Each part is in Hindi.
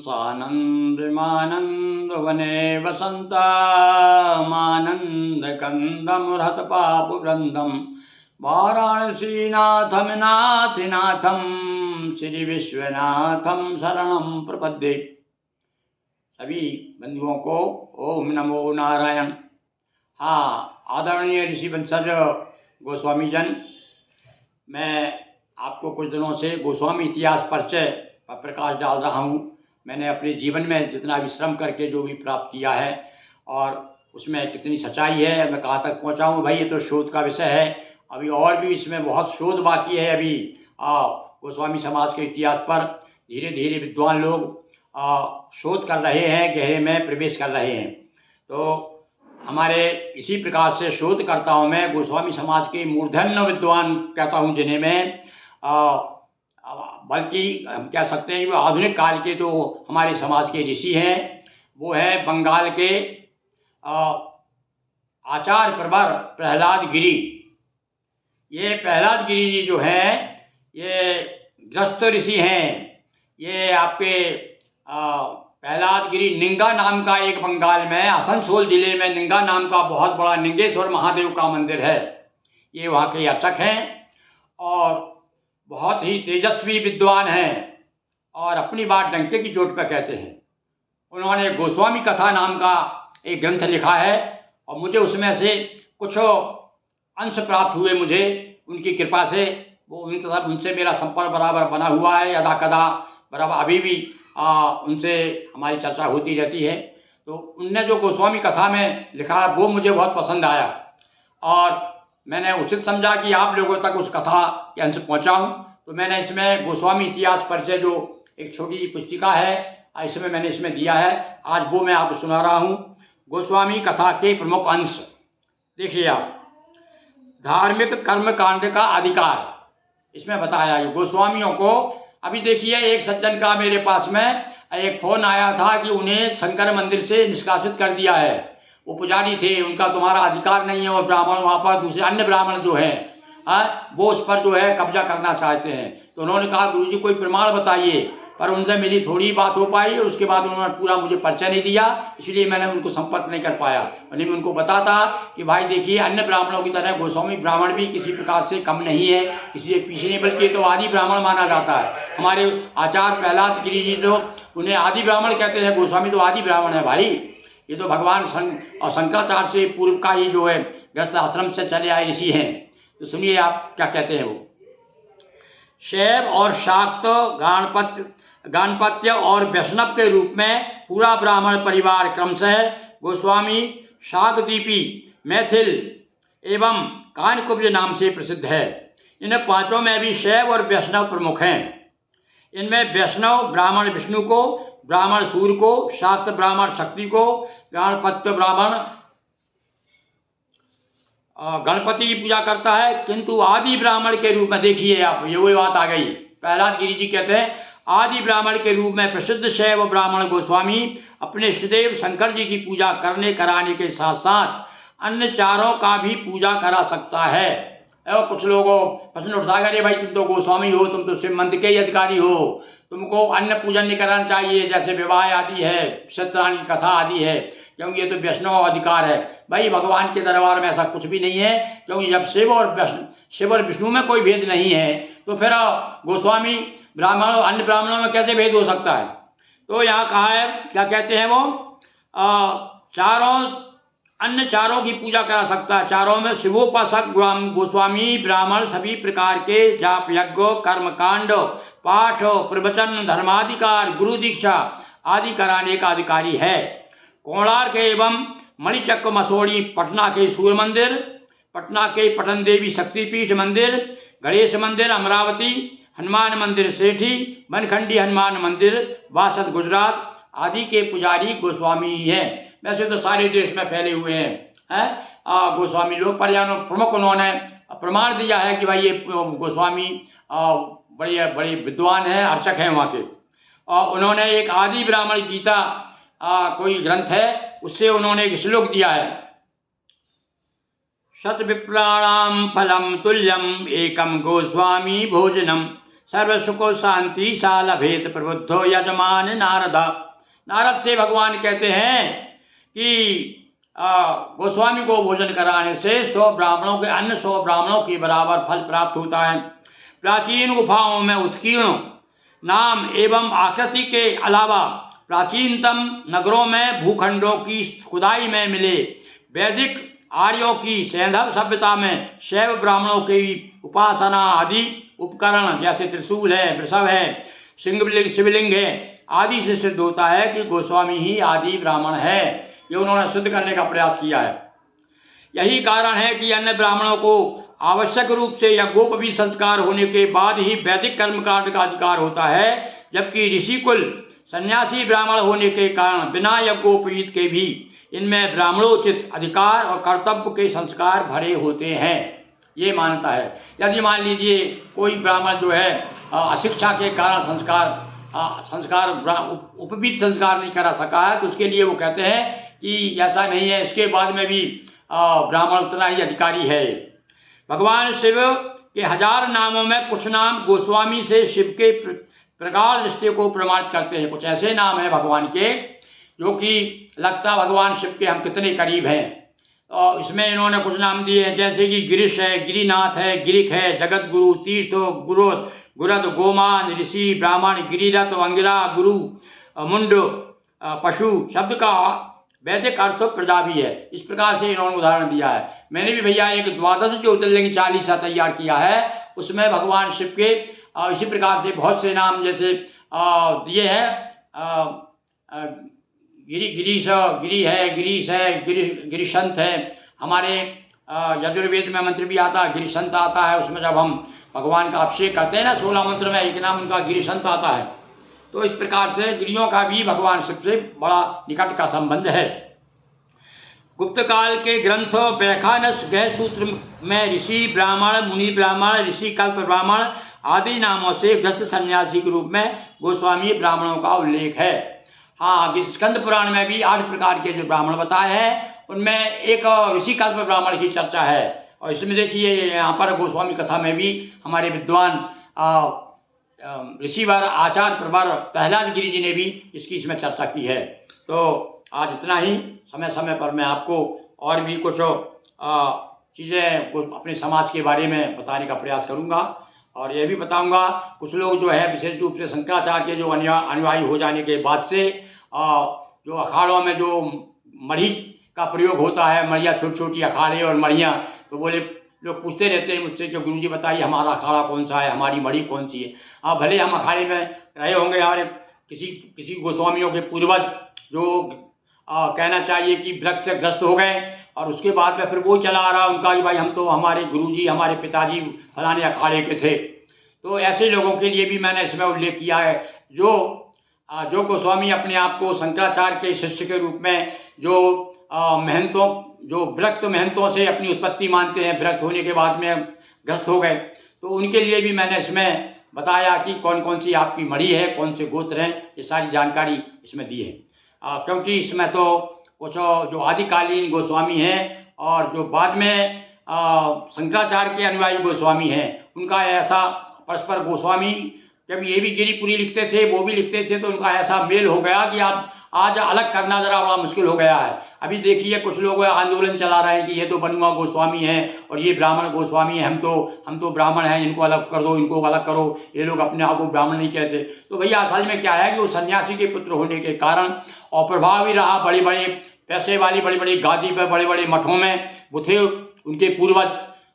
सानन्दमानन्दवने वसन्तामानन्दकन्दमहृतपापुवृन्दं वाराणसीनाथं श्री विश्वनाथं शरणं प्रपद्ये। सभी बंधुओं को ओम नमो नारायण। हाँ, आदरणीय ऋषि वंशज गोस्वामी जन, मैं आपको कुछ दिनों से गोस्वामी इतिहास परिचय पर प्रकाश डाल रहा हूँ। मैंने अपने जीवन में जितना भी श्रम करके जो भी प्राप्त किया है और उसमें कितनी सच्चाई है, मैं कहाँ तक पहुँचा हूँ, भाई ये तो शोध का विषय है। अभी और भी इसमें बहुत शोध बाकी है। अभी गोस्वामी समाज के इतिहास पर धीरे धीरे विद्वान लोग शोध कर रहे हैं, गहरे में प्रवेश कर रहे हैं। तो हमारे इसी प्रकार से शोधकर्ताओं में गोस्वामी समाज के मूर्धन्य विद्वान कहता हूँ, जिन्हें मैं बल्कि हम कह सकते हैं कि आधुनिक काल के जो हमारे समाज के ऋषि हैं वो है बंगाल के आचार्य प्रवर प्रहलाद गिरि। ये प्रहलाद गिरि जी जो हैं ये ग्रस्त ऋषि हैं। ये आपके प्रहलाद गिरि निंगा नाम का एक बंगाल में आसनसोल जिले में निंगा नाम का बहुत बड़ा निंगेश्वर महादेव का मंदिर है। ये वहाँ के अर्चक हैं और बहुत ही तेजस्वी विद्वान हैं और अपनी बात डंके की चोट पर कहते हैं। उन्होंने गोस्वामी कथा नाम का एक ग्रंथ लिखा है और मुझे उसमें से कुछ अंश प्राप्त हुए मुझे उनकी कृपा से। वो उनसे मेरा संपर्क बराबर बना हुआ है, यदा कदा बराबर अभी भी उनसे हमारी चर्चा होती रहती है। तो उनने जो गोस्वामी कथा में लिखा वो मुझे बहुत पसंद आया और मैंने उचित समझा कि आप लोगों तक उस कथा के अंश पहुँचाऊँ। तो मैंने इसमें गोस्वामी इतिहास परिचय जो एक छोटी पुस्तिका है इसमें मैंने इसमें दिया है। आज वो मैं आपको सुना रहा हूँ। गोस्वामी कथा के प्रमुख अंश देखिए आप। धार्मिक कर्मकांड का अधिकार इसमें बताया है गोस्वामियों को। अभी देखिए, एक सज्जन का मेरे पास में एक फ़ोन आया था कि उन्हें शंकर मंदिर से निष्कासित कर दिया है। वो पुजारी थे, उनका तुम्हारा अधिकार नहीं है और ब्राह्मण वहाँ पर दूसरे अन्य ब्राह्मण जो हैं वो उस पर जो है कब्जा करना चाहते हैं। तो उन्होंने कहा गुरुजी कोई प्रमाण बताइए, पर उनसे मेरी थोड़ी बात हो पाई। उसके बाद उन्होंने पूरा मुझे परिचय नहीं दिया, इसलिए मैंने उनको संपर्क नहीं कर पाया। और मैं उनको बताता कि भाई देखिए, अन्य ब्राह्मणों की तरह गोस्वामी ब्राह्मण भी किसी प्रकार से कम नहीं है, किसी से पीछे नहीं, बल्कि तो आदि ब्राह्मण माना जाता है। हमारे आचार्य प्रहलाद गिरि जी तो उन्हें आदि ब्राह्मण कहते हैं, गोस्वामी तो आदि ब्राह्मण है भाई। ये तो भगवान शंकराचार्य से पूर्व का ही जो है गृहस्थ आश्रम से चले आए ऋषि हैं। तो सुनिए आप क्या कहते हैं वो। शैव और शाक्त गाणपत्य और वैष्णव के रूप में पूरा ब्राह्मण परिवार क्रमशः गोस्वामी, शाकदीपी, मैथिल एवं कानकुब्ज नाम से प्रसिद्ध है। इन पांचों में भी शैव और वैष्णव प्रमुख हैं। इनमें वैष्णव ब्राह्मण विष्णु को, ब्राह्मण सूर्य को, शाक्त ब्राह्मण शक्ति को, गाणपत्य ब्राह्मण गणपति की पूजा करता है। किंतु आदि ब्राह्मण के रूप में देखिए आप, ये वही बात आ गई। प्रहलाद गिरि जी कहते हैं आदि ब्राह्मण के रूप में प्रसिद्ध शैव ब्राह्मण गोस्वामी अपने इष्टदेव शंकर जी की पूजा करने कराने के साथ साथ अन्य चारों का भी पूजा करा सकता है। और कुछ लोगों प्रश्न उठा करे भाई तुम तो गोस्वामी हो, तुम तो शिव मंदिर के ही अधिकारी हो, तुमको अन्न पूजन नहीं कराना चाहिए, जैसे विवाह आदि है, सत्यनारायण की कथा आदि है, क्योंकि ये तो वैष्णव अधिकार है। भाई भगवान के दरबार में ऐसा कुछ भी नहीं है, क्योंकि जब शिव और विष्णु में कोई भेद नहीं है तो फिर गोस्वामी ब्राह्मण और अन्य ब्राह्मणों में कैसे भेद हो सकता है। तो यहाँ कहा है, क्या कहते हैं वो, अन्य चारों की पूजा करा सकता है। चारों में शिवोपासक गोस्वामी ब्राह्मण सभी प्रकार के जाप यज्ञ, कर्मकांड, पाठ, प्रवचन, धर्माधिकार, गुरु दीक्षा आदि कराने का अधिकारी है। कोणार्क एवं मणिचक मसोड़ी, पटना के सूर्य मंदिर, पटना के पटन देवी शक्तिपीठ मंदिर, गणेश मंदिर अमरावती, हनुमान मंदिर सेठी, बनखंडी हनुमान मंदिर वासद गुजरात आदि के पुजारी गोस्वामी ही हैं। वैसे तो सारे देश में फैले हुए हैं गोस्वामी लोग, पर प्रमुख उन्होंने प्रमाण दिया है कि भाई ये गोस्वामी बड़े बड़े विद्वान हैं, अर्चक हैं वहाँ के। उन्होंने एक आदि ब्राह्मण गीता कोई ग्रंथ है, उससे उन्होंने एक श्लोक दिया है, शत विप्राणाम फलम तुल्यम एकम गोस्वामी भोजनम सर्व सुखो शांति सा लभेत प्रबुद्धो यजमान नारद। नारद से भगवान कहते हैं कि गोस्वामी को भोजन कराने से 100 ब्राह्मणों के अन्न 100 ब्राह्मणों के बराबर फल प्राप्त होता है। प्राचीन गुफाओं में उत्कीर्ण नाम एवं आकृति के अलावा प्राचीनतम नगरों में भूखंडों की खुदाई में मिले वैदिक आर्यों की सैंधव सभ्यता में शैव ब्राह्मणों की उपासना आदि उपकरण जैसे त्रिशूल है, वृषभ है, शिवलिंग है आदि से सिद्ध होता है कि गोस्वामी ही आदि ब्राह्मण है। ये उन्होंने सिद्ध करने का प्रयास किया है। यही कारण है कि अन्य ब्राह्मणों को आवश्यक रूप से यज्ञोपवीत संस्कार होने के बाद ही वैदिक कर्मकांड का अधिकार होता है, जबकि ऋषिकुल सन्यासी ब्राह्मण होने के कारण बिना यज्ञोपवीत के भी इनमें ब्राह्मणोचित अधिकार और कर्तव्य के संस्कार भरे होते हैं। ये मान्यता है। यदि मान लीजिए कोई ब्राह्मण जो है अशिक्षा के कारण उपवीत संस्कार नहीं करा सका है, तो उसके लिए वो कहते हैं कि ऐसा नहीं है, इसके बाद में भी ब्राह्मण उतना ही अधिकारी है। भगवान शिव के 1000 नामों में कुछ नाम गोस्वामी से शिव के प्रगाढ़ रिश्ते को प्रमाणित करते हैं। कुछ ऐसे नाम हैं भगवान के जो कि लगता भगवान शिव के हम कितने करीब हैं। और इसमें इन्होंने कुछ नाम दिए हैं, जैसे कि गिरीश है, गिरिनाथ है, गिरिक है, जगत गुरु, तीर्थ, गुरोद, गुरद, गोमान, ऋषि, ब्राह्मण, गिरिरथ, अंगिरा, गुरु, मुंड, पशु शब्द का वैदिक अर्थ प्रजा भी है। इस प्रकार से इन्होंने उदाहरण दिया है। मैंने भी भैया एक 12 ज्योतिर्लिंग चालीसा तैयार किया है, उसमें भगवान शिव के इसी प्रकार से बहुत से नाम जैसे दिए हैं। गिरीश है, गिरीशंत है। हमारे यजुर्वेद में मंत्र भी आता है, गिरीशंत आता है। उसमें जब हम भगवान का अभिषेक करते हैं ना 16 मंत्र में, एक नाम उनका गिरीशंत आता है। तो इस प्रकार से गिरियों का भी भगवान शिव से बड़ा निकट का संबंध है। गुप्त काल के ग्रंथ व्याख्यानस गृह सूत्र में ऋषि ब्राह्मण, मुनि ब्राह्मण, ऋषि कल्प ब्राह्मण आदि नामों से गृहस्थ सन्यासी के रूप में गोस्वामी ब्राह्मणों का उल्लेख है। हाँ, स्कंद पुराण में भी 8 प्रकार के जो ब्राह्मण बताए हैं, उनमें एक ऋषि कल्प ब्राह्मण की चर्चा है। और इसमें देखिए यहाँ पर गोस्वामी कथा में भी हमारे विद्वान ऋषिवर आचार्य प्रवर प्रहलाद गिरी जी ने भी इसमें चर्चा की है। तो आज इतना ही। समय समय पर मैं आपको और भी कुछ चीज़ें अपने समाज के बारे में बताने का प्रयास करूँगा। और यह भी बताऊंगा, कुछ लोग जो है विशेष रूप से शंकराचार्य के जो अनुयायी हो जाने के बाद से जो अखाड़ों में जो मढ़ी का प्रयोग होता है, मढ़िया छोटी छोटी अखाड़े और मढ़ियाँ, तो बोले लोग पूछते रहते हैं मुझसे कि गुरुजी बताइए हमारा अखाड़ा कौन सा है, हमारी मढ़ी कौन सी है। भले हम अखाड़े में रहे होंगे, हमारे किसी गोस्वामियों के पूर्वज जो कहना चाहिए कि वृक्ष से ग्रस्त हो गए, और उसके बाद में फिर वो चला आ रहा उनका कि भाई हम तो हमारे गुरुजी हमारे पिताजी फलाने अखाड़े के थे। तो ऐसे लोगों के लिए भी मैंने इसमें उल्लेख किया है जो गोस्वामी अपने आप को शंकराचार्य के शिष्य के रूप में जो महंतों जो विरक्त महंतों से अपनी उत्पत्ति मानते हैं, विरक्त होने के बाद में ग्रस्त हो गए, तो उनके लिए भी मैंने इसमें बताया कि कौन कौन सी आपकी मढ़ी है, कौन से गोत्र हैं, ये सारी जानकारी इसमें दी है। क्योंकि इसमें तो कुछ जो आदिकालीन गोस्वामी हैं और जो बाद में शंकराचार्य के अनुयायी गोस्वामी हैं, उनका ऐसा परस्पर गोस्वामी जब ये भी गिरिपुरी लिखते थे वो भी लिखते थे, तो उनका ऐसा मेल हो गया कि आज अलग करना ज़रा बड़ा मुश्किल हो गया है। अभी देखिए कुछ लोग आंदोलन चला रहे हैं कि ये तो बनुआ गोस्वामी हैं और ये ब्राह्मण गोस्वामी हैं, हम तो ब्राह्मण हैं, इनको अलग कर दो, इनको अलग करो। ये लोग अपने आप को ब्राह्मण नहीं कहते। तो भैया असल में क्या है कि वो सन्यासी के पुत्र होने के कारण और प्रभाव ही रहा, बड़े बड़े पैसे वाली बड़ी बड़ी गादी पर बड़े बड़े मठों में वो थे उनके पूर्वज,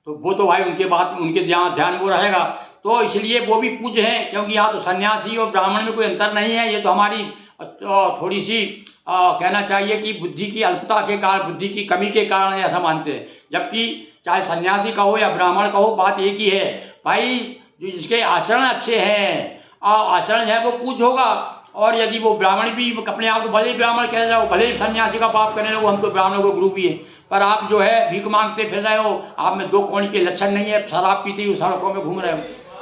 तो वो तो भाई उनके बात उनके ध्यान वो रहेगा। तो इसलिए वो भी पूज्य हैं, क्योंकि यहाँ तो सन्यासी और ब्राह्मण में कोई अंतर नहीं है। ये तो हमारी थोड़ी सी कहना चाहिए कि बुद्धि की अल्पता के कारण, बुद्धि की कमी के कारण ऐसा मानते हैं। जबकि चाहे सन्यासी का हो या ब्राह्मण का हो, बात एक ही है भाई, जो जिसके आचरण अच्छे हैं, आचरण है वो पूज्य होगा। और यदि वो ब्राह्मण भी अपने आप को भले ही ब्राह्मण कह रहे हो, भले ही सन्यासी का पाप करने लगो, हम तो ब्राह्मणों को गुरु भी है, पर आप जो है भीख मांगते फिर रहे हो, आप में 2 कौड़ी के लक्षण नहीं है, शराब पीते हुए सड़कों में घूम रहे हो,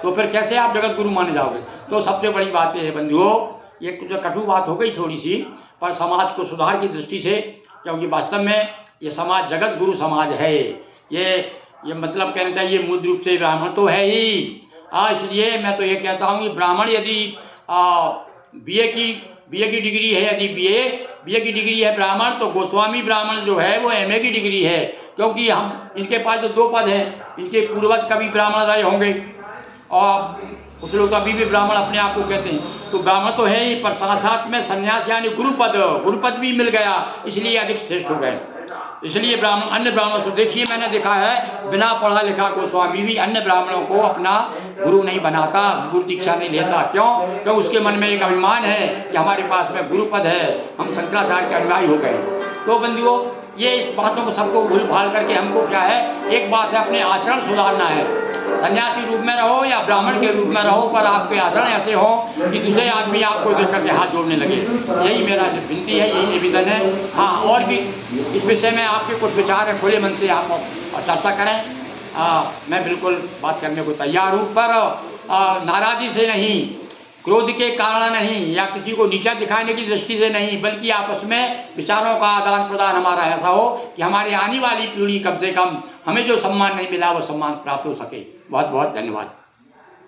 तो फिर कैसे आप जगत गुरु माने जाओगे। तो सबसे बड़ी बात है बंधुओं, ये कुछ कटु बात हो गई थोड़ी सी, पर समाज को सुधार की दृष्टि से, क्योंकि वास्तव में ये समाज जगत गुरु समाज है। ये मतलब कहना चाहिए मूल रूप से ब्राह्मण तो है ही, इसलिए मैं तो ये कहता हूँ कि ब्राह्मण यदि बीए की डिग्री है, यदि बीए की डिग्री है ब्राह्मण, तो गोस्वामी ब्राह्मण जो है वो एमए की डिग्री है, क्योंकि हम इनके पास तो 2 पद हैं। इनके पूर्वज कभी ब्राह्मण रहे होंगे और कुछ लोग तो अभी भी ब्राह्मण अपने आप को कहते हैं। तो ब्राह्मण तो है ही, पर साथ साथ में संन्यास यानी गुरुपद भी मिल गया, इसलिए अधिक श्रेष्ठ हो गए। इसलिए ब्राह्मण अन्य ब्राह्मणों से, देखिए मैंने देखा है बिना पढ़ा लिखा गोस्वामी भी अन्य ब्राह्मणों को अपना गुरु नहीं बनाता, गुरु दीक्षा नहीं लेता। क्यों? क्योंकि उसके मन में एक अभिमान है कि हमारे पास में गुरुपद है, हम शंकराचार्य के अनुयायी हो गए। तो बंधुओं, ये इस बातों को सबको भूल भाल करके हमको क्या है, एक बात है, अपने आचरण सुधारना है। सन्यासी रूप में रहो या ब्राह्मण के रूप में रहो, पर आपके आचरण ऐसे हो कि दूसरे आदमी आपको देख करके हाथ जोड़ने लगे। यही मेरा विनती है, यही निवेदन है। हाँ, और भी इस विषय में आपके कुछ विचार है, खुले मन से आप चर्चा करें। मैं बिल्कुल बात करने को तैयार हूँ, पर नाराज़ी से नहीं, क्रोध के कारण नहीं, या किसी को नीचा दिखाने की दृष्टि से नहीं, बल्कि आपस में विचारों का आदान प्रदान हमारा ऐसा हो कि हमारी आने वाली पीढ़ी कम से कम हमें जो सम्मान नहीं मिला वो सम्मान प्राप्त हो सके। बहुत बहुत धन्यवाद।